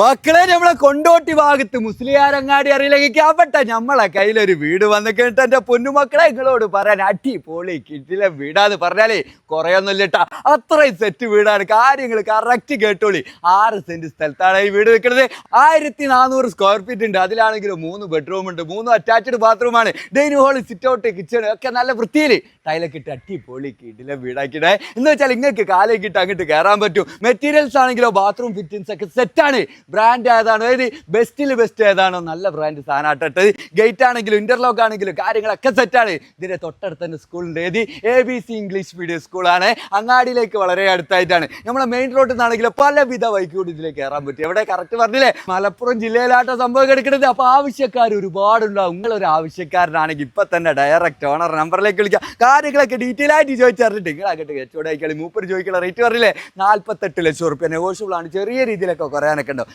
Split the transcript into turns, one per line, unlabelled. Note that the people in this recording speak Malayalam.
മക്കളെ നമ്മളെ കൊണ്ടോട്ടി ഭാഗത്ത് മുസ്ലിയാരങ്ങാടി അറിയിലേക്കാവട്ടെ നമ്മളെ കയ്യിലൊരു വീട് വന്ന് കേട്ട് എൻ്റെ പൊന്നുമക്കളെ നിങ്ങളോട് പറയാൻ അടിപൊളി കിട്ടിലെ വീടാന്ന് പറഞ്ഞാലേ കുറേയൊന്നുമില്ല കേട്ടാ. അത്രയും സെറ്റ് വീടാണ്. കാര്യങ്ങൾ കറക്റ്റ് കേട്ടോളി. 6 സെന്റ് സ്ഥലത്താണ് ഈ വീട് വെക്കുന്നത്. 1400 സ്ക്വയർ ഫീറ്റ് ഉണ്ട്. അതിലാണെങ്കിലും 3 ബെഡ്റൂം ഉണ്ട്, 3 അറ്റാച്ച്ഡ് ബാത്റൂമാണ്, dining hall, sit out, kitchen ഒക്കെ നല്ല വൃത്തിയിൽ ടൈലൊക്കെ ഇട്ട് അടിപൊളി കിട്ടിലെ വീടാക്കിയിടേ. എന്ന് വെച്ചാൽ നിങ്ങൾക്ക് കാലേക്ക് ഇട്ട് അങ്ങോട്ട് കയറാൻ പറ്റും. മെറ്റീരിയൽസ് ആണെങ്കിലോ ബാത്റൂം ഫിറ്റിങ്സ് ഒക്കെ സെറ്റാണ്. ബ്രാൻഡ് ഏതാണോ, അതായത് ബെസ്റ്റിൽ ബെസ്റ്റ് ഏതാണോ നല്ല ബ്രാൻഡ് സാധനമായിട്ടിട്ട്. ഗേറ്റ് ആണെങ്കിലും ഇന്റർലോക്ക് ആണെങ്കിലും കാര്യങ്ങളൊക്കെ സെറ്റാണ്. ഇതിന്റെ തൊട്ടടുത്ത് തന്നെ സ്കൂളുണ്ട്. ഏത് ABC ഇംഗ്ലീഷ് മീഡിയം സ്കൂളാണ്. അങ്ങാടിയിലേക്ക് വളരെ അടുത്തായിട്ടാണ്. നമ്മളെ മെയിൻ റോഡിൽ നിന്നാണെങ്കിലും പലവിധ വൈക്കൂടി ഇതിലേക്ക് കയറാൻ പറ്റും. എവിടെ കറക്റ്റ് പറഞ്ഞില്ലേ, മലപ്പുറം ജില്ലയിലാട്ടോ സംഭവം എടുക്കുന്നത്. അപ്പോൾ ആവശ്യക്കാർ ഒരുപാടുണ്ടാവും. നിങ്ങളൊരു ആവശ്യക്കാരനാണെങ്കിൽ ഇപ്പം തന്നെ ഡയറക്റ്റ് ഓണർ നമ്പറിലേക്ക് വിളിക്കാം. കാര്യങ്ങളൊക്കെ ഡീറ്റെയിൽ ആയിട്ട് ചോദിച്ചറിഞ്ഞിട്ട് നിങ്ങൾ അങ്ങോട്ട് കച്ചവടം ആയിക്കളി. മൂപ്പർ ചോദിക്കുന്ന റേറ്റ് പറഞ്ഞില്ലേ 48 ലക്ഷം റുപ്യ. നെഗോഷ്യബിൾ ആണ്. ചെറിയ രീതിയിലൊക്കെ കുറയാനൊക്കെ ഉണ്ടാവും.